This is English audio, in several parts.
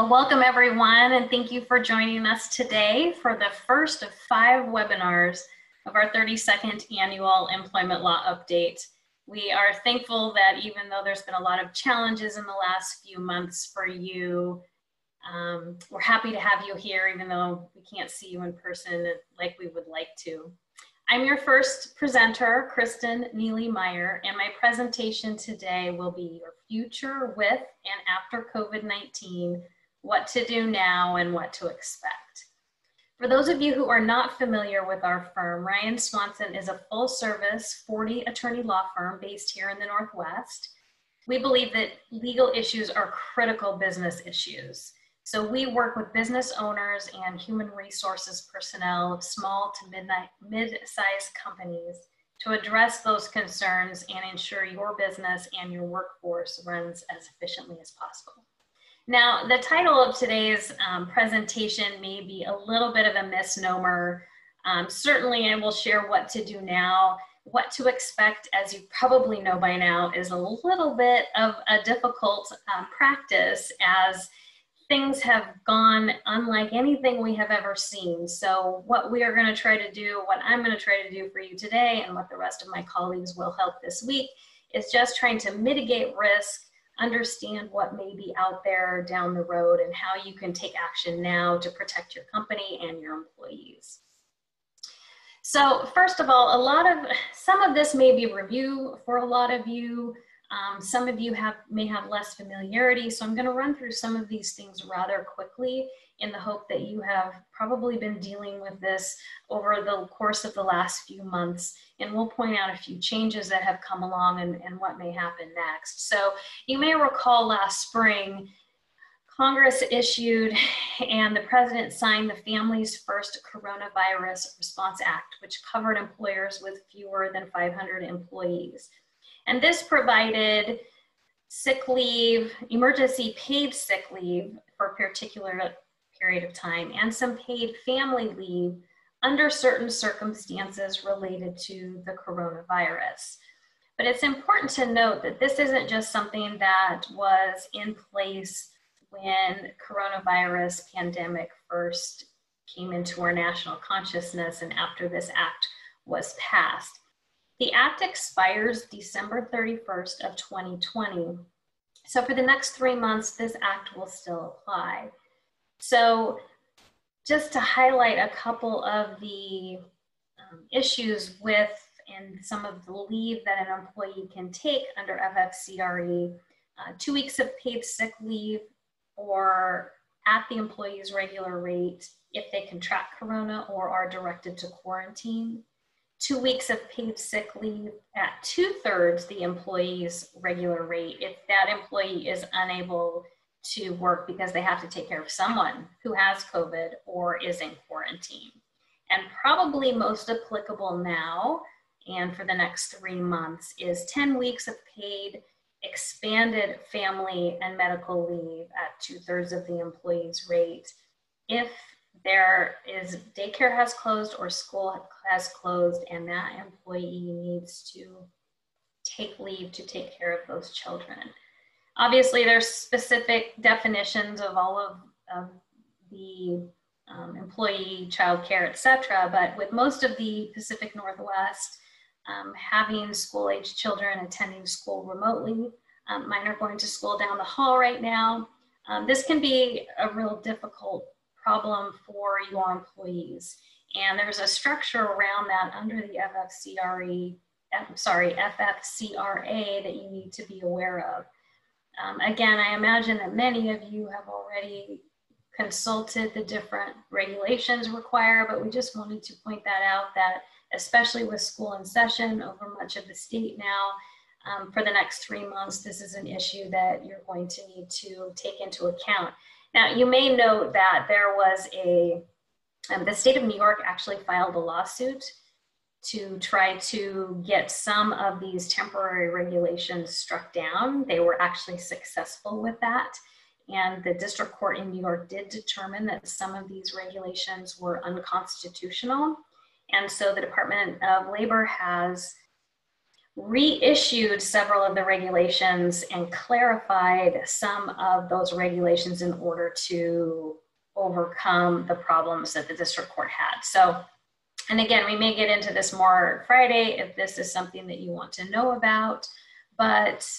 Well, welcome everyone, and thank you for joining us today for the first of 5 webinars of our 32nd annual employment law update. We are thankful that even though there's been a lot of challenges in the last few months for you, we're happy to have you here, even though we can't see you in person like we would like to. I'm your first presenter, Kristin Nealey Meier, and my presentation today will be your future with and after COVID-19, what to do now and what to expect. For those of you who are not familiar with our firm, Swanson is a full-service 40-attorney law firm based here in the Northwest. We believe that legal issues are critical business issues. So we work with business owners and human resources personnel of small to mid-sized companies to address those concerns and ensure your business and your workforce runs as efficiently as possible. Now, the title of today's presentation may be a little bit of a misnomer. Certainly, I will share what to do now. What to expect, as you probably know by now, is a little bit of a difficult practice, as things have gone unlike anything we have ever seen. So what we are going to try to do, what I'm going to try to do for you today, and what the rest of my colleagues will help this week, is just trying to mitigate risk, understand what may be out there down the road, and how you can take action now to protect your company and your employees. So first of all, some of this may be review for a lot of you. Some of you may have less familiarity, so I'm going to run through some of these things rather quickly in the hope that you have probably been dealing with this over the course of the last few months, and we'll point out a few changes that have come along and what may happen next. So you may recall last spring, Congress issued and the President signed the Families First Coronavirus Response Act, which covered employers with fewer than 500 employees. And this provided sick leave, emergency paid sick leave for a particular period of time, and some paid family leave under certain circumstances related to the coronavirus. But it's important to note that this isn't just something that was in place when coronavirus pandemic first came into our national consciousness and after this act was passed. The act expires December 31st of 2020. So for the next 3 months, this act will still apply. So just to highlight a couple of the issues with and some of the leave that an employee can take under ffcra, 2 weeks of paid sick leave or at the employee's regular rate if they contract corona or are directed to quarantine. 2 weeks of paid sick leave at 2/3 the employee's regular rate if that employee is unable to work because they have to take care of someone who has COVID or is in quarantine. And probably most applicable now and for the next 3 months is 10 weeks of paid expanded family and medical leave at 2/3 of the employee's rate if daycare has closed or school has closed and that employee needs to take leave to take care of those children. Obviously, there's specific definitions of all of the employee, childcare, etc. But with most of the Pacific Northwest having school-age children attending school remotely, mine are going to school down the hall right now. This can be a real difficult problem for your employees. And there's a structure around that under the FFCRA that you need to be aware of. Again, I imagine that many of you have already consulted the different regulations required, but we just wanted to point that out, that especially with school in session over much of the state now, for the next 3 months, this is an issue that you're going to need to take into account. Now, you may note that there was the state of New York actually filed a lawsuit to try to get some of these temporary regulations struck down. They were actually successful with that. And the district court in New York did determine that some of these regulations were unconstitutional. And so the Department of Labor has reissued several of the regulations and clarified some of those regulations in order to overcome the problems that the district court had. So, and again, we may get into this more Friday if this is something that you want to know about, but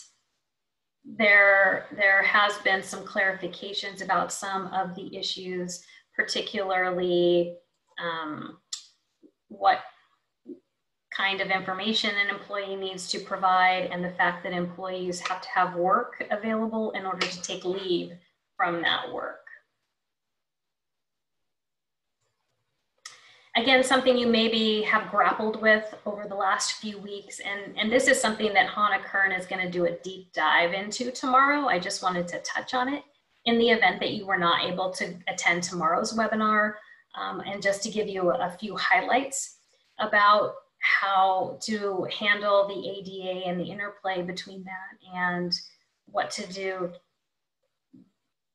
there has been some clarifications about some of the issues, particularly what kind of information an employee needs to provide, and the fact that employees have to have work available in order to take leave from that work. Again, something you maybe have grappled with over the last few weeks, and this is something that Hannah Kern is going to do a deep dive into tomorrow. I just wanted to touch on it in the event that you were not able to attend tomorrow's webinar, and just to give you a few highlights about how to handle the ADA and the interplay between that and what to do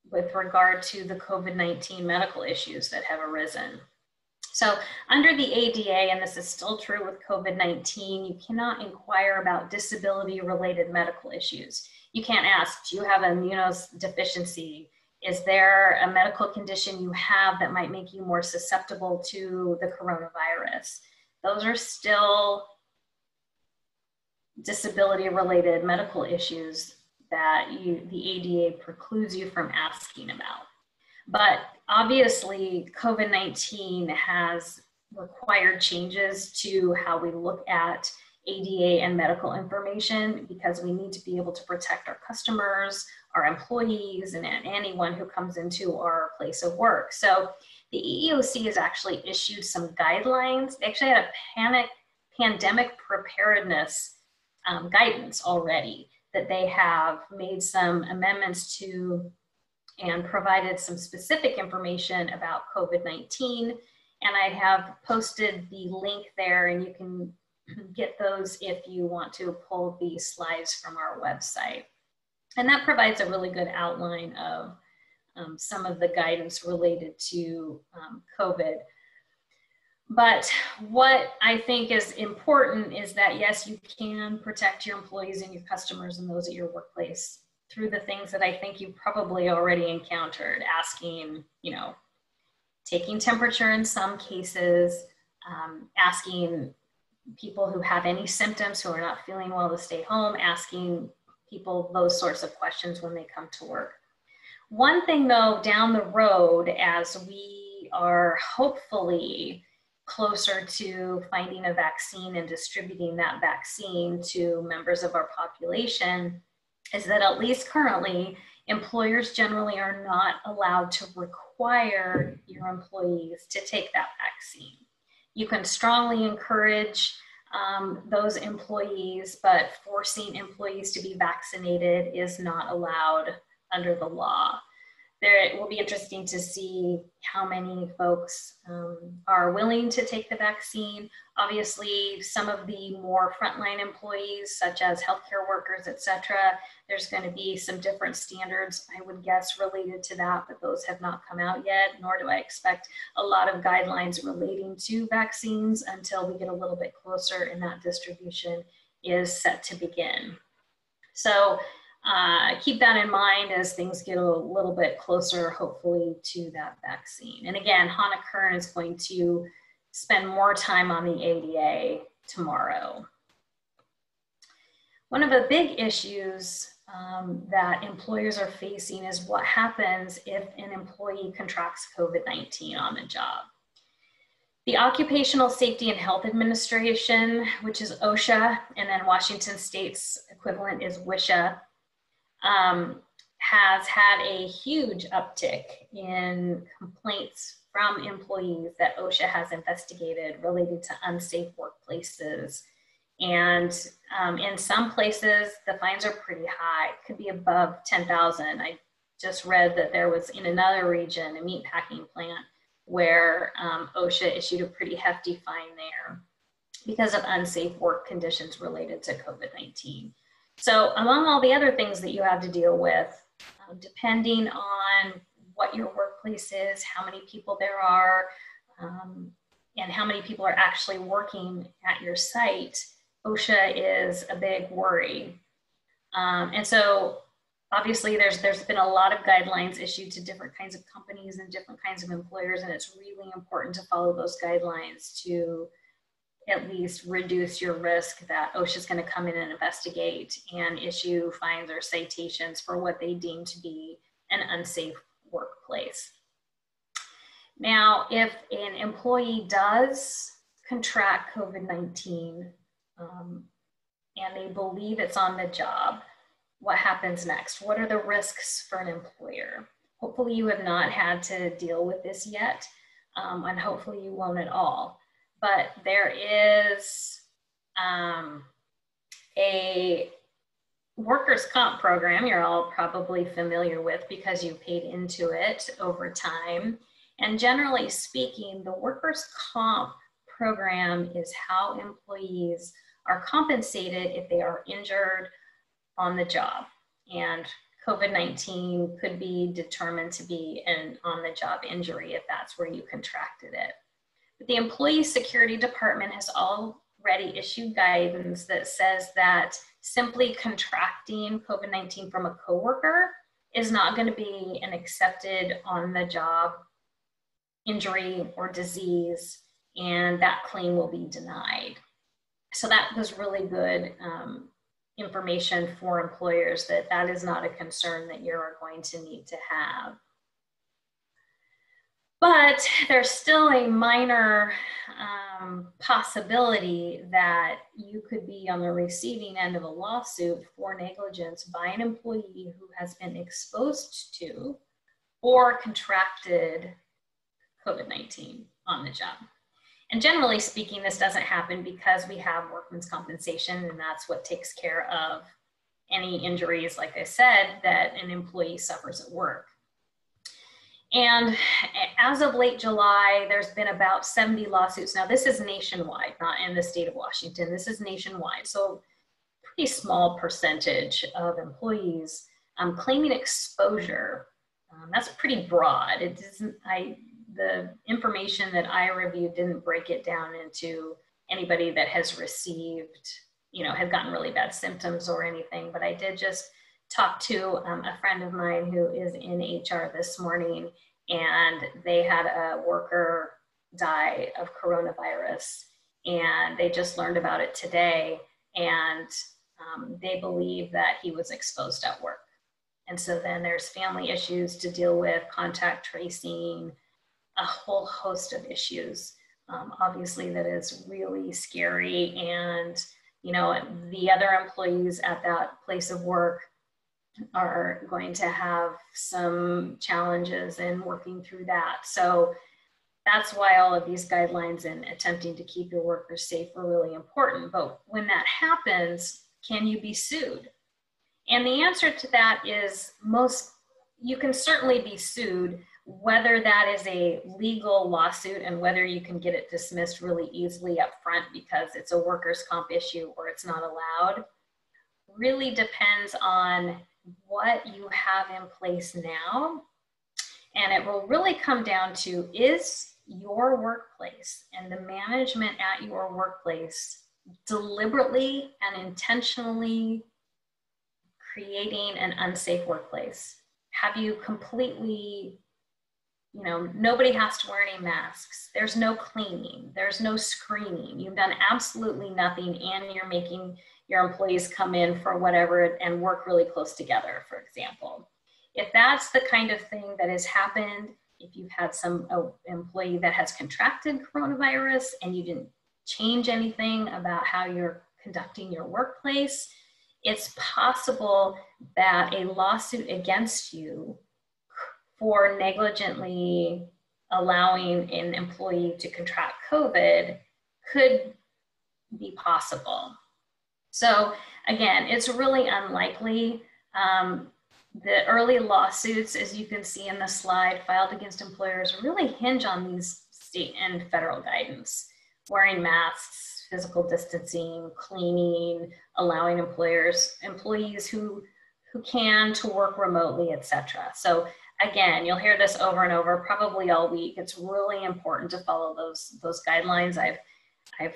with regard to the COVID-19 medical issues that have arisen. So under the ADA, and this is still true with COVID-19, you cannot inquire about disability-related medical issues. You can't ask, do you have immunodeficiency? Is there a medical condition you have that might make you more susceptible to the coronavirus? Those are still disability-related medical issues that the ADA precludes you from asking about. But obviously, COVID-19 has required changes to how we look at ADA and medical information, because we need to be able to protect our customers, our employees, and anyone who comes into our place of work. So the EEOC has actually issued some guidelines. They actually had a pandemic preparedness guidance already that they have made some amendments to and provided some specific information about COVID-19. And I have posted the link there, and you can get those if you want to pull these slides from our website. And that provides a really good outline of some of the guidance related to COVID. But what I think is important is that, yes, you can protect your employees and your customers and those at your workplace through the things that I think you probably already encountered, asking, taking temperature in some cases, asking people who have any symptoms who are not feeling well to stay home, asking people those sorts of questions when they come to work. One thing though, down the road, as we are hopefully closer to finding a vaccine and distributing that vaccine to members of our population, is that at least currently, employers generally are not allowed to require your employees to take that vaccine. You can strongly encourage those employees, but forcing employees to be vaccinated is not allowed under the law. It will be interesting to see how many folks are willing to take the vaccine. Obviously, some of the more frontline employees, such as healthcare workers, et cetera, there's going to be some different standards, I would guess, related to that, but those have not come out yet, nor do I expect a lot of guidelines relating to vaccines until we get a little bit closer and that distribution is set to begin. So keep that in mind as things get a little bit closer, hopefully, to that vaccine. And again, Hannah Kern is going to spend more time on the ADA tomorrow. One of the big issues that employers are facing is what happens if an employee contracts COVID-19 on the job. The Occupational Safety and Health Administration, which is OSHA, and then Washington State's equivalent is WSHA, has had a huge uptick in complaints from employees that OSHA has investigated related to unsafe workplaces. And in some places, the fines are pretty high, it could be above 10,000. I just read that there was in another region, a meatpacking plant, where OSHA issued a pretty hefty fine there because of unsafe work conditions related to COVID-19. So among all the other things that you have to deal with, depending on what your workplace is, how many people there are, and how many people are actually working at your site, OSHA is a big worry. And so obviously there's been a lot of guidelines issued to different kinds of companies and different kinds of employers, and it's really important to follow those guidelines to at least reduce your risk that OSHA is going to come in and investigate and issue fines or citations for what they deem to be an unsafe workplace. Now, if an employee does contract COVID-19 and they believe it's on the job, what happens next? What are the risks for an employer? Hopefully you have not had to deal with this yet, and hopefully you won't at all. But there is a workers' comp program you're all probably familiar with because you paid into it over time. And generally speaking, the workers' comp program is how employees are compensated if they are injured on the job. And COVID-19 could be determined to be an on-the-job injury if that's where you contracted it. But the Employee Security Department has already issued guidance that says that simply contracting COVID-19 from a coworker is not going to be an accepted on-the-job injury or disease, and that claim will be denied. So that was really good information for employers that that is not a concern that you're going to need to have. But there's still a minor possibility that you could be on the receiving end of a lawsuit for negligence by an employee who has been exposed to or contracted COVID-19 on the job. And generally speaking, this doesn't happen because we have workman's compensation, and that's what takes care of any injuries, like I said, that an employee suffers at work. And as of late July, there's been about 70 lawsuits. Now, this is nationwide, not in the state of Washington. This is nationwide. So pretty small percentage of employees claiming exposure. That's pretty broad. It doesn't, the information that I reviewed didn't break it down into anybody that has received, have gotten really bad symptoms or anything. But I did just talk to a friend of mine who is in HR this morning, and they had a worker die of coronavirus, and they just learned about it today, and they believe that he was exposed at work. And so then there's family issues to deal with, contact tracing, a whole host of issues. Obviously that is really scary, and the other employees at that place of work are going to have some challenges in working through that. So that's why all of these guidelines and attempting to keep your workers safe are really important. But when that happens, can you be sued? And the answer to that is you can certainly be sued, whether that is a legal lawsuit and whether you can get it dismissed really easily up front because it's a workers' comp issue or it's not allowed, really depends on what you have in place now. And it will really come down to, is your workplace and the management at your workplace deliberately and intentionally creating an unsafe workplace? Have you completely, nobody has to wear any masks. There's no cleaning. There's no screening. You've done absolutely nothing, and you're making your employees come in for whatever and work really close together, for example. If that's the kind of thing that has happened, if you've had some employee that has contracted coronavirus and you didn't change anything about how you're conducting your workplace, it's possible that a lawsuit against you for negligently allowing an employee to contract COVID could be possible. So again, it's really unlikely. The early lawsuits, as you can see in the slide, filed against employers really hinge on these state and federal guidance: wearing masks, physical distancing, cleaning, allowing employees who can to work remotely, etc. So again, you'll hear this over and over, probably all week. It's really important to follow those guidelines. I've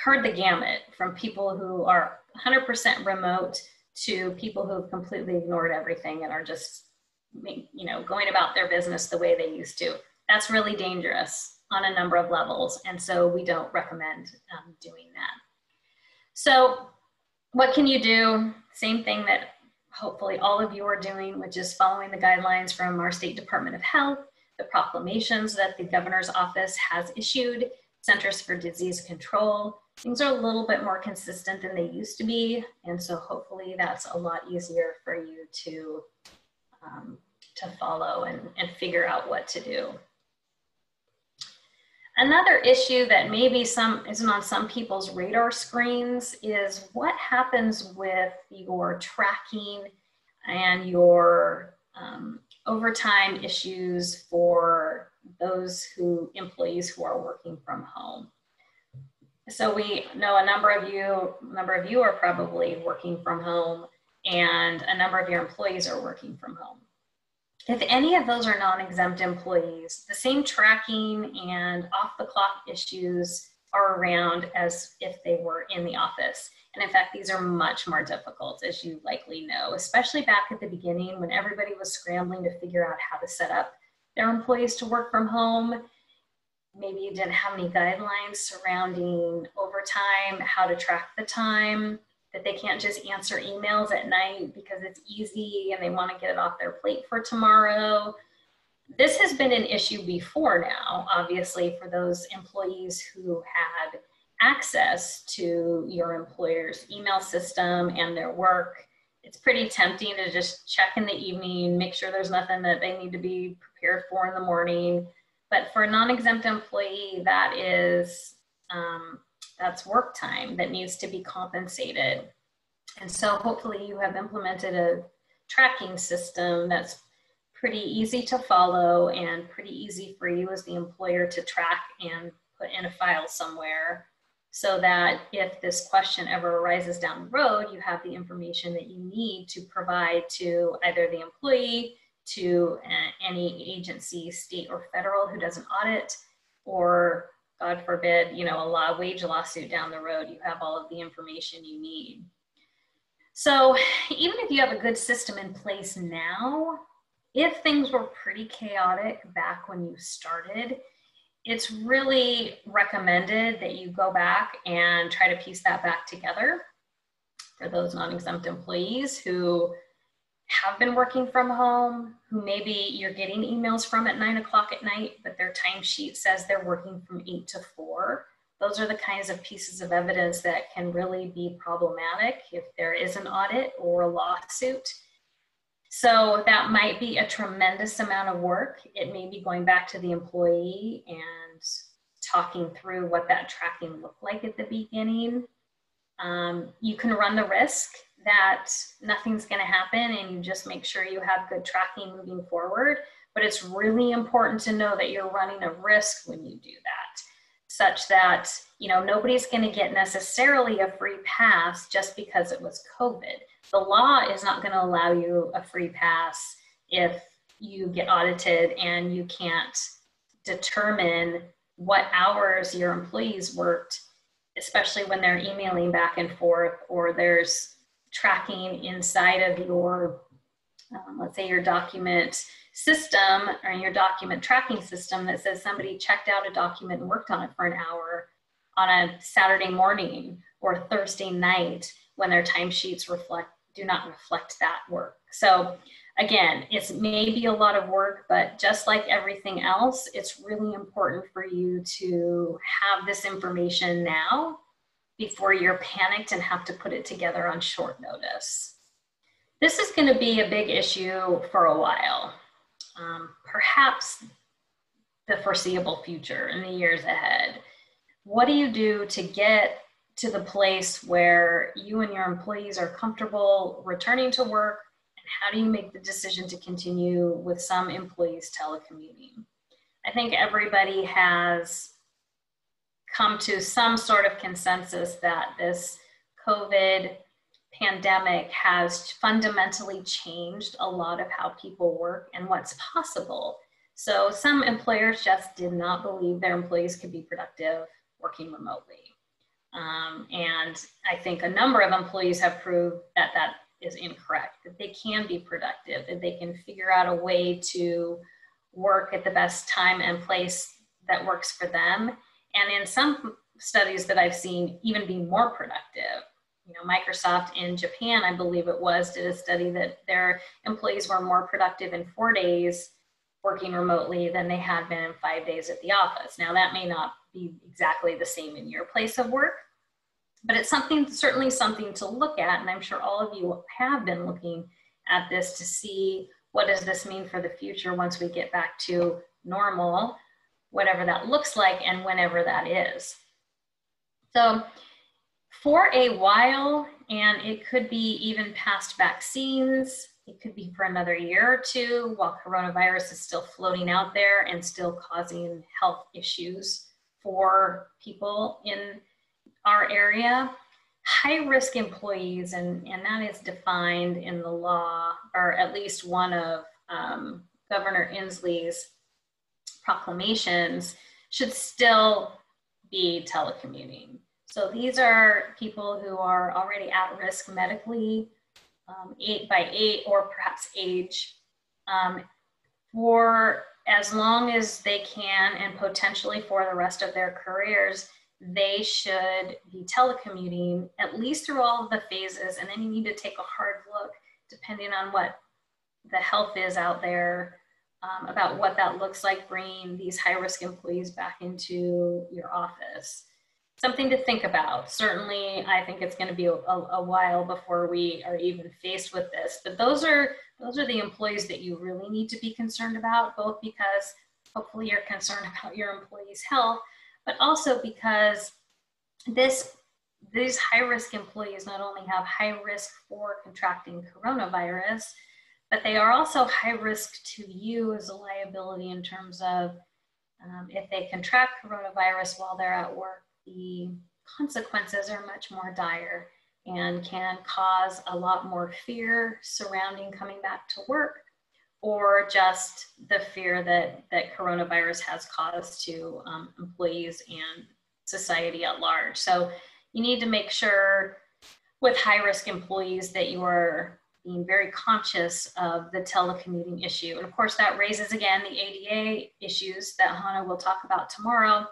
heard the gamut from people who are 100% remote to people who have completely ignored everything and are just, going about their business the way they used to. That's really dangerous on a number of levels. And so we don't recommend doing that. So what can you do? Same thing that hopefully all of you are doing, which is following the guidelines from our State Department of Health, the proclamations that the governor's office has issued, Centers for Disease Control. Things are a little bit more consistent than they used to be. And so hopefully that's a lot easier for you to follow and figure out what to do. Another issue that maybe isn't on some people's radar screens is what happens with your tracking and your overtime issues for those employees who are working from home. So we know a number of you are probably working from home, and a number of your employees are working from home. If any of those are non-exempt employees, the same tracking and off-the-clock issues are around as if they were in the office. And in fact, these are much more difficult, as you likely know, especially back at the beginning when everybody was scrambling to figure out how to set up their employees to work from home. Maybe you didn't have any guidelines surrounding overtime, how to track the time, that they can't just answer emails at night because it's easy and they want to get it off their plate for tomorrow. This has been an issue before now, obviously, for those employees who had access to your employer's email system and their work. It's pretty tempting to just check in the evening, make sure there's nothing that they need to be prepared for in the morning. But for a non-exempt employee, that's work time that needs to be compensated. And so hopefully you have implemented a tracking system that's pretty easy to follow and pretty easy for you as the employer to track and put in a file somewhere, so that if this question ever arises down the road, you have the information that you need to provide to either the employee, to any agency, state or federal, who does an audit, or God forbid, a wage lawsuit down the road. You have all of the information you need. So even if you have a good system in place now, if things were pretty chaotic back when you started, it's really recommended that you go back and try to piece that back together for those non-exempt employees who have been working from home, who maybe you're getting emails from at 9 o'clock at night, but their timesheet says they're working from 8 to 4. Those are the kinds of pieces of evidence that can really be problematic if there is an audit or a lawsuit. So that might be a tremendous amount of work. It may be going back to the employee and talking through what that tracking looked like at the beginning. You can run the risk that nothing's going to happen and you just make sure you have good tracking moving forward. But it's really important to know that you're running a risk when you do that, such that nobody's going to get necessarily a free pass just because it was COVID. The law is not going to allow you a free pass if you get audited and you can't determine what hours your employees worked, especially when they're emailing back and forth, or there's tracking inside of your, let's say your document system or your document tracking system that says somebody checked out a document and worked on it for an hour on a Saturday morning or Thursday night when their timesheets do not reflect that work. So again, it's maybe a lot of work, but just like everything else, it's really important for you to have this information now before you're panicked and have to put it together on short notice. This is going to be a big issue for a while, perhaps the foreseeable future in the years ahead. What do you do to get to the place where you and your employees are comfortable returning to work? And how do you make the decision to continue with some employees telecommuting? I think everybody has come to some sort of consensus that this COVID pandemic has fundamentally changed a lot of how people work and what's possible. So some employers just did not believe their employees could be productive working remotely. And I think a number of employees have proved that that is incorrect, that they can be productive, that they can figure out a way to work at the best time and place that works for them. And in some studies that I've seen, even be more productive. You know, Microsoft in Japan, I believe it was, did a study that their employees were more productive in 4 days working remotely than they had been in 5 days at the office. Now that may not be exactly the same in your place of work, but it's something, certainly something to look at. And I'm sure all of you have been looking at this to see what does this mean for the future once we get back to normal, whatever that looks like and whenever that is. So for a while, and it could be even past vaccines, it could be for another year or two while coronavirus is still floating out there and still causing health issues for people in our area. High-risk employees, and that is defined in the law, or at least one of Governor Inslee's proclamations, should still be telecommuting. So these are people who are already at risk medically, by or perhaps age, for as long as they can, and potentially for the rest of their careers. They should be telecommuting at least through all of the phases, and then you need to take a hard look, depending on what the health is out there, about what that looks like, bringing these high-risk employees back into your office. Something to think about. Certainly, I think it's going to be a while before we are even faced with this, but those are the employees that you really need to be concerned about, both because hopefully you're concerned about your employees' health, but also because these high-risk employees not only have high risk for contracting coronavirus, but they are also high risk to you as a liability in terms of if they contract coronavirus while they're at work, the consequences are much more dire and can cause a lot more fear surrounding coming back to work, or just the fear that coronavirus has caused to employees and society at large. So you need to make sure with high-risk employees that you are being very conscious of the telecommuting issue. And of course, that raises again the ADA issues that Hannah will talk about tomorrow,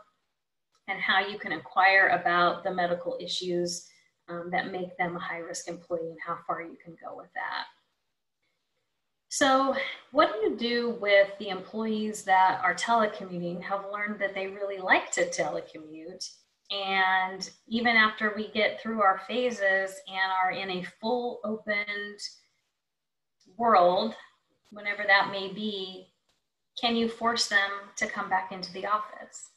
and how you can inquire about the medical issues that make them a high-risk employee and how far you can go with that. So what do you do with the employees that are telecommuting, have learned that they really like to telecommute, and even after we get through our phases and are in a full opened world, whenever that may be, can you force them to come back into the office?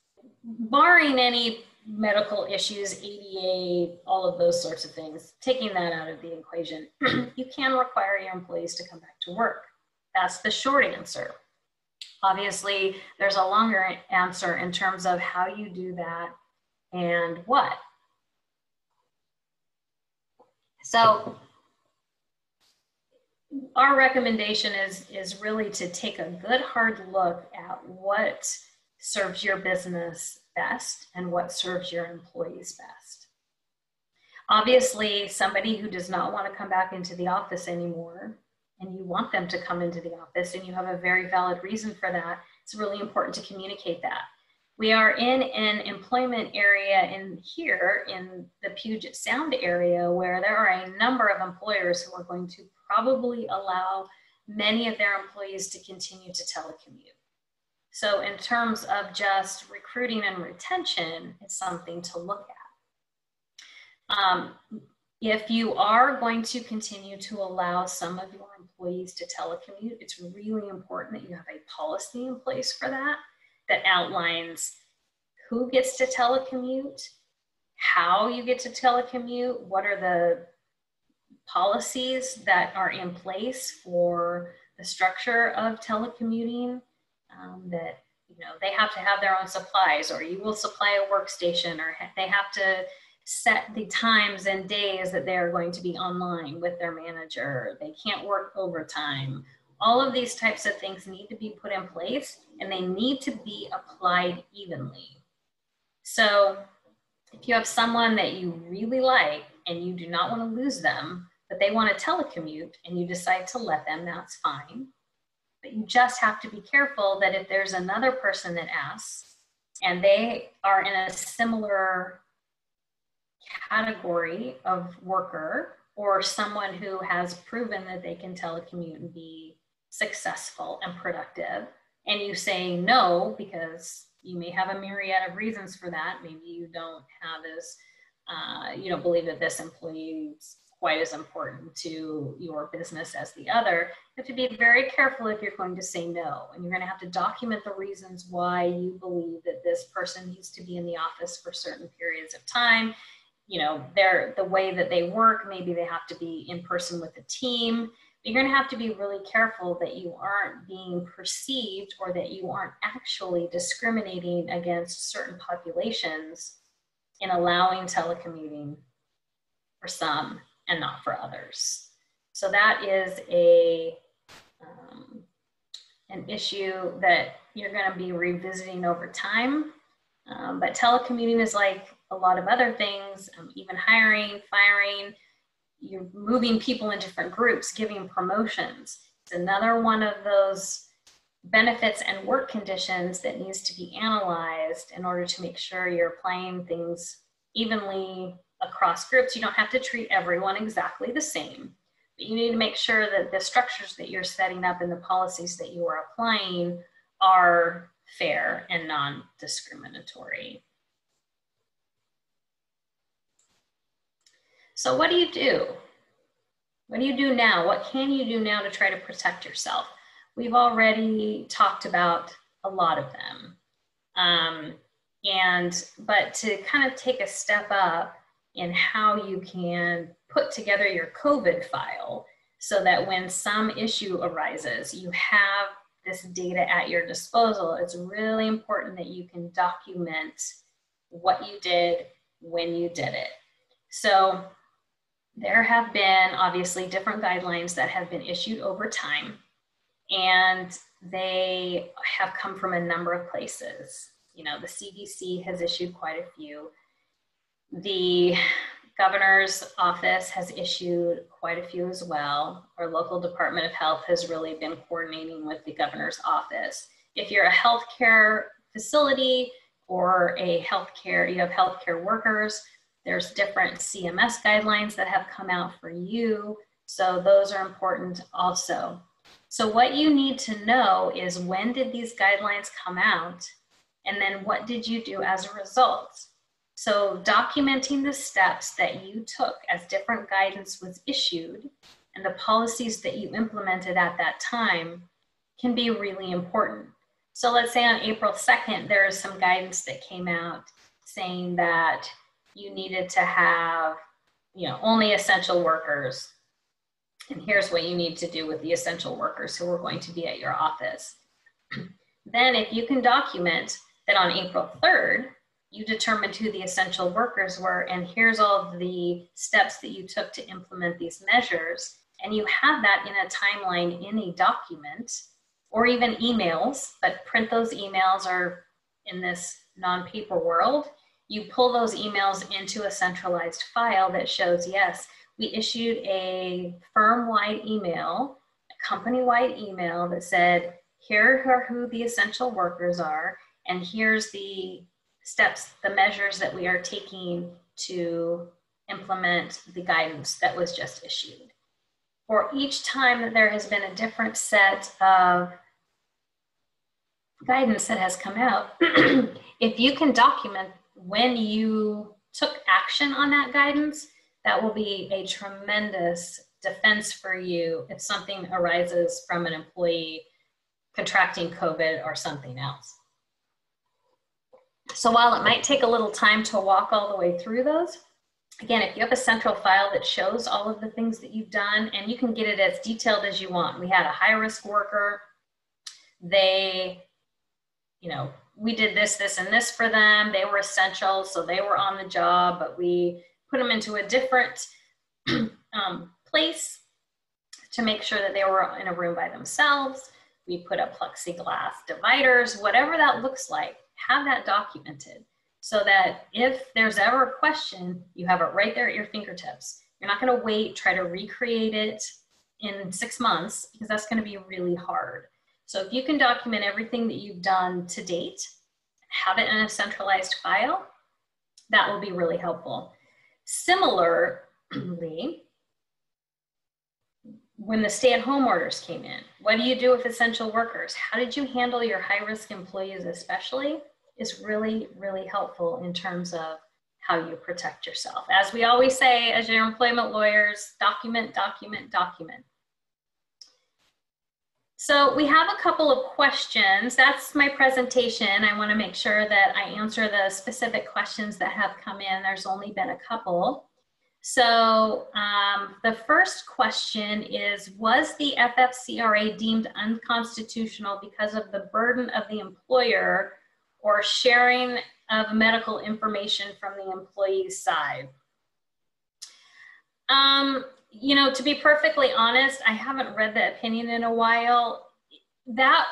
Barring any medical issues, ADA, all of those sorts of things, taking that out of the equation, you can require your employees to come back to work. That's the short answer. Obviously, there's a longer answer in terms of how you do that and what. So our recommendation is really to take a good hard look at what serves your business best and what serves your employees best. Obviously, somebody who does not want to come back into the office anymore, and you want them to come into the office and you have a very valid reason for that, it's really important to communicate that. We are in an employment area in the Puget Sound area where there are a number of employers who are going to probably allow many of their employees to continue to telecommute. So in terms of just recruiting and retention, it's something to look at. If you are going to continue to allow some of your employees to telecommute, it's really important that you have a policy in place for that outlines who gets to telecommute, how you get to telecommute, what are the policies that are in place for the structure of telecommuting, that they have to have their own supplies, or you will supply a workstation, or they have to set the times and days that they're going to be online with their manager. They can't work overtime. All of these types of things need to be put in place, and they need to be applied evenly. So If you have someone that you really like and you do not want to lose them, but they want to telecommute and you decide to let them, that's fine. But you just have to be careful that if there's another person that asks and they are in a similar category of worker or someone who has proven that they can telecommute and be successful and productive, and you say no because you may have a myriad of reasons for that. Maybe you don't have you don't believe that this employee is quite as important to your business as the other. You have to be very careful if you're going to say no, and you're going to have to document the reasons why you believe that this person needs to be in the office for certain periods of time. You know, the way that they work, maybe they have to be in person with a team. You're going to have to be really careful that you aren't being perceived or that you aren't actually discriminating against certain populations in allowing telecommuting for some and not for others. So that is an issue that you're going to be revisiting over time. But telecommuting is like a lot of other things, even hiring, firing. You're moving people in different groups, giving promotions. It's another one of those benefits and work conditions that needs to be analyzed in order to make sure you're applying things evenly across groups. You don't have to treat everyone exactly the same, but you need to make sure that the structures that you're setting up and the policies that you are applying are fair and non-discriminatory. So what do you do? What do you do now? What can you do now to try to protect yourself? We've already talked about a lot of them. But to kind of take a step up in how you can put together your COVID file so that when some issue arises, you have this data at your disposal. It's really important that you can document what you did when you did it. So there have been obviously different guidelines that have been issued over time, and they have come from a number of places. You know, the CDC has issued quite a few. The governor's office has issued quite a few as well. Our local Department of Health has really been coordinating with the governor's office. If you're a healthcare facility or you have healthcare workers, there's different CMS guidelines that have come out for you. So those are important also. So what you need to know is, when did these guidelines come out? And then what did you do as a result? So documenting the steps that you took as different guidance was issued and the policies that you implemented at that time can be really important. So let's say on April 2nd, there is some guidance that came out saying that you needed to have, only essential workers. And here's what you need to do with the essential workers who are going to be at your office. Then if you can document that on April 3rd, you determined who the essential workers were, and here's all of the steps that you took to implement these measures, and you have that in a timeline in a document, or even emails, but print those emails, or in this non-paper world, you pull those emails into a centralized file that shows, yes, we issued a firm-wide email, a company-wide email that said, here are who the essential workers are, and here's the steps, the measures that we are taking to implement the guidance that was just issued. For each time that there has been a different set of guidance that has come out, if you can document when you took action on that guidance, that will be a tremendous defense for you if something arises from an employee contracting COVID or something else. So while it might take a little time to walk all the way through those, again, if you have a central file that shows all of the things that you've done, and you can get it as detailed as you want. We had a high-risk worker. They, we did this, this, and this for them. They were essential, so they were on the job, but we put them into a different place to make sure that they were in a room by themselves. We put up plexiglass dividers, whatever that looks like. Have that documented. so that if there's ever a question, you have it right there at your fingertips. You're not going to wait, try to recreate it in 6 months, because that's going to be really hard. So if you can document everything that you've done to date, have it in a centralized file, that will be really helpful. Similarly, when the stay-at-home orders came in, what do you do with essential workers? How did you handle your high-risk employees especially? Is really, really helpful in terms of how you protect yourself. As we always say, as your employment lawyers, document, document, document. So we have a couple of questions. That's my presentation. I want to make sure that I answer the specific questions that have come in. There's only been a couple. So the first question is, was the FFCRA deemed unconstitutional because of the burden of the employer or sharing of medical information from the employee's side? You know, to be perfectly honest, I haven't read the opinion in a while. That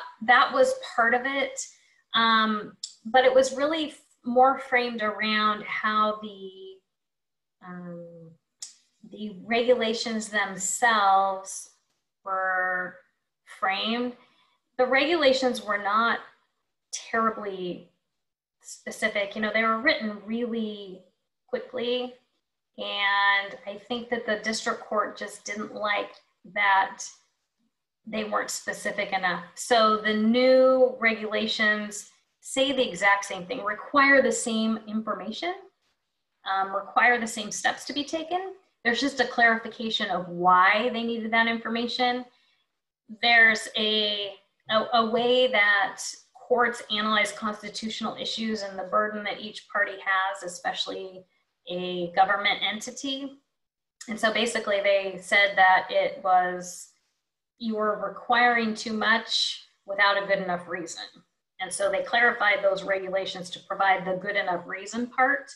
was part of it, but it was really more framed around how the regulations themselves were framed. The regulations were not terribly specific. You know, they were written really quickly, and I think that the district court just didn't like that they weren't specific enough. So the new regulations say the exact same thing, require the same information, require the same steps to be taken. There's just a clarification of why they needed that information. There's a way that courts analyze constitutional issues and the burden that each party has, especially a government entity. And so basically they said that it was, you were requiring too much without a good enough reason. And so they clarified those regulations to provide the good enough reason part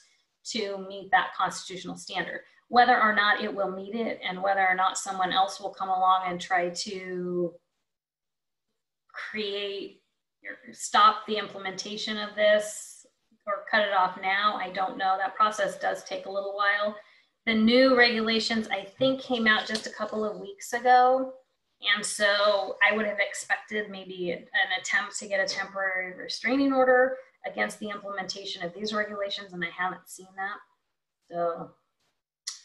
to meet that constitutional standard. Whether or not it will meet it and whether or not someone else will come along and try to stop the implementation of this or cut it off now, I don't know. That process does take a little while. The new regulations, I think, came out just a couple of weeks ago. And so I would have expected maybe an attempt to get a temporary restraining order against the implementation of these regulations, and I haven't seen that. So,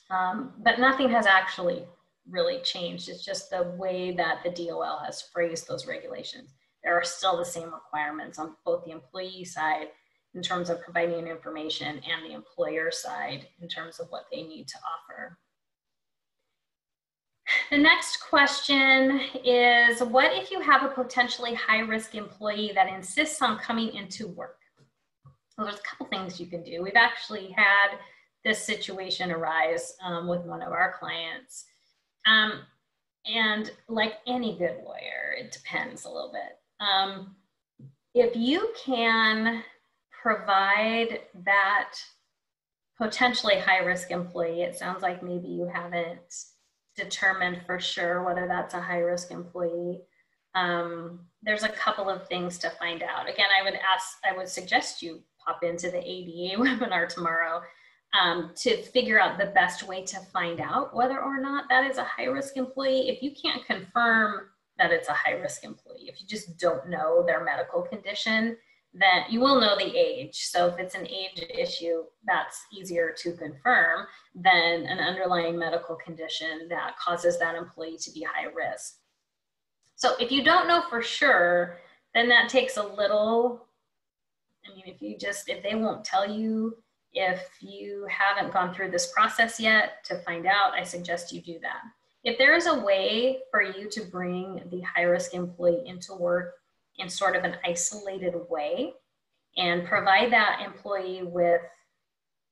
but nothing has actually really changed. It's just the way that the DOL has phrased those regulations. There are still the same requirements on both the employee side in terms of providing information and the employer side in terms of what they need to offer. The next question is, what if you have a potentially high-risk employee that insists on coming into work? Well, there's a couple things you can do. We've actually had this situation arise with one of our clients. And like any good lawyer, it depends a little bit. If you can provide that potentially high-risk employee, it sounds like maybe you haven't determined for sure whether that's a high-risk employee. There's a couple of things to find out. Again, I would suggest you pop into the ADA webinar tomorrow to figure out the best way to find out whether or not that is a high-risk employee. If you can't confirm that it's a high-risk employee, if you just don't know their medical condition, then you will know the age. So if it's an age issue, that's easier to confirm than an underlying medical condition that causes that employee to be high risk. So if you don't know for sure, then that takes a little, if they won't tell you, if you haven't gone through this process yet to find out, I suggest you do that. If there is a way for you to bring the high-risk employee into work in sort of an isolated way and provide that employee with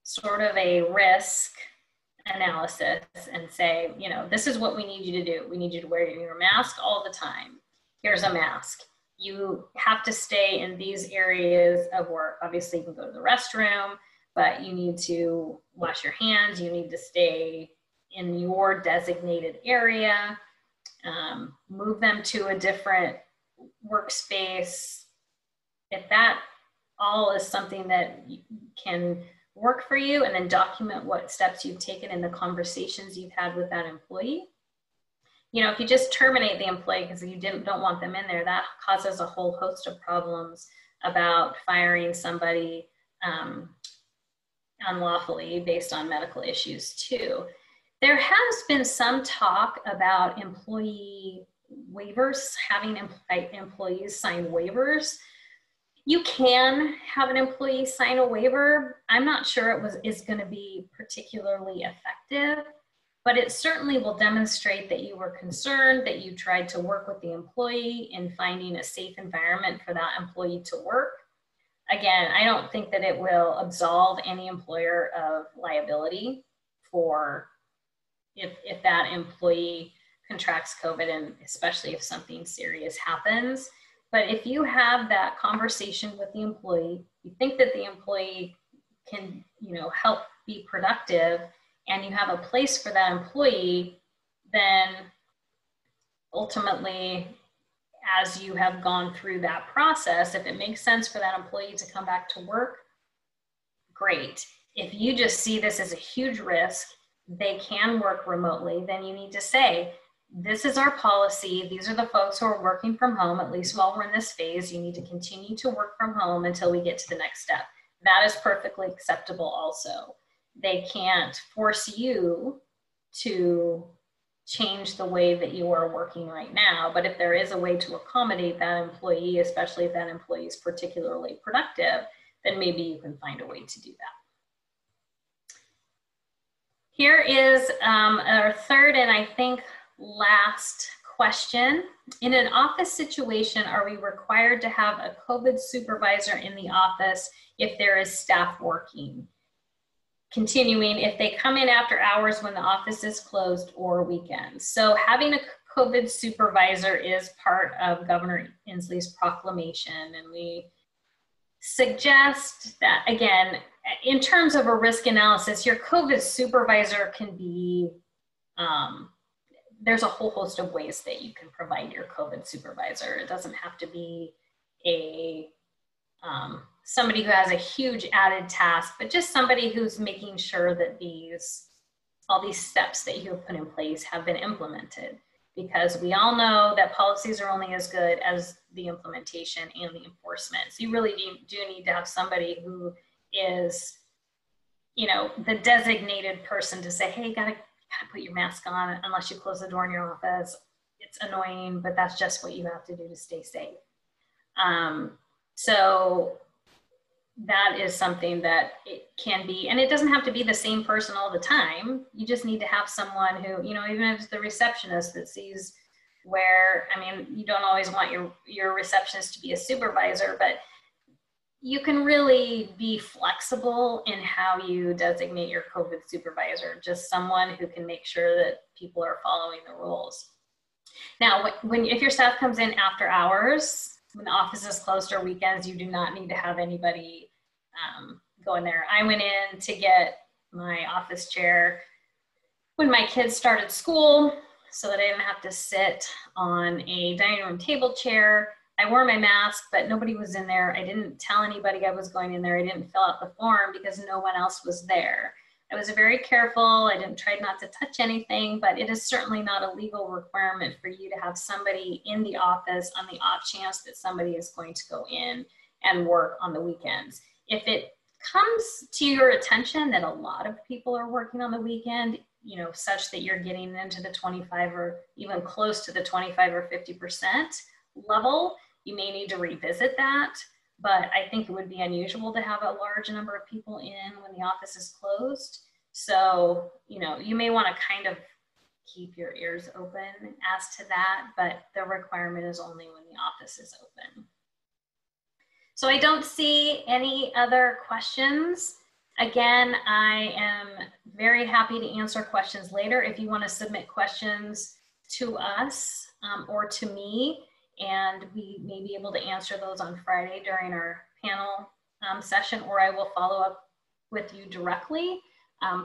sort of a risk analysis and say, you know, this is what we need you to do. We need you to wear your mask all the time. Here's a mask. You have to stay in these areas of work. Obviously, you can go to the restroom, but you need to wash your hands. You need to stay in your designated area. Move them to a different workspace. If that all is something that can work for you, and then document what steps you've taken in the conversations you've had with that employee. You know, if you just terminate the employee because you don't want them in there, that causes a whole host of problems about firing somebody unlawfully based on medical issues too. There has been some talk about employee waivers, having employees sign waivers. You can have an employee sign a waiver. I'm not sure it is going to be particularly effective, but it certainly will demonstrate that you were concerned, that you tried to work with the employee in finding a safe environment for that employee to work. Again, I don't think that it will absolve any employer of liability for if that employee contracts COVID, and especially if something serious happens. But if you have that conversation with the employee, you think that the employee can, you know, help be productive, and you have a place for that employee, then ultimately, as you have gone through that process, if it makes sense for that employee to come back to work, great. If you just see this as a huge risk, they can work remotely, then you need to say, this is our policy. These are the folks who are working from home, at least while we're in this phase. You need to continue to work from home until we get to the next step. That is perfectly acceptable also. They can't force you to change the way that you are working right now, but if there is a way to accommodate that employee, especially if that employee is particularly productive, then maybe you can find a way to do that. Here is our third and I think last question. In an office situation, are we required to have a COVID supervisor in the office if there is staff working? Continuing, if they come in after hours when the office is closed or weekends. So having a COVID supervisor is part of Governor Inslee's proclamation, and we suggest that, again, in terms of a risk analysis, your COVID supervisor can be, there's a whole host of ways that you can provide your COVID supervisor. It doesn't have to be a somebody who has a huge added task, but just somebody who's making sure that all these steps that you have put in place have been implemented, because we all know that policies are only as good as the implementation and the enforcement. So you really do need to have somebody who is, you know, the designated person to say, hey, you gotta put your mask on unless you close the door in your office. It's annoying, but that's just what you have to do to stay safe. So that is something that it can be, and it doesn't have to be the same person all the time. You just need to have someone who, you know, even if it's the receptionist that sees where, I mean, you don't always want your receptionist to be a supervisor, but you can really be flexible in how you designate your COVID supervisor, just someone who can make sure that people are following the rules. Now, if your staff comes in after hours, when the office is closed or weekends, you do not need to have anybody go in there. I went in to get my office chair when my kids started school so that I didn't have to sit on a dining room table chair. I wore my mask, but nobody was in there. I didn't tell anybody I was going in there. I didn't fill out the form because no one else was there. I was very careful. I tried not to touch anything, but it is certainly not a legal requirement for you to have somebody in the office on the off chance that somebody is going to go in and work on the weekends. If it comes to your attention that a lot of people are working on the weekend, you know, such that you're getting into the 25 or even close to the 25 or 50% level, you may need to revisit that. But I think it would be unusual to have a large number of people in when the office is closed. So, you know, you may want to kind of keep your ears open as to that, but the requirement is only when the office is open. So I don't see any other questions. Again, I am very happy to answer questions later. If you want to submit questions to us or to me, and we may be able to answer those on Friday during our panel session, or I will follow up with you directly.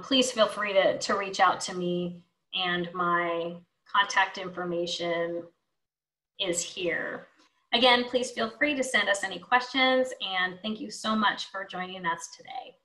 Please feel free to reach out to me, and my contact information is here. Again, please feel free to send us any questions, and thank you so much for joining us today.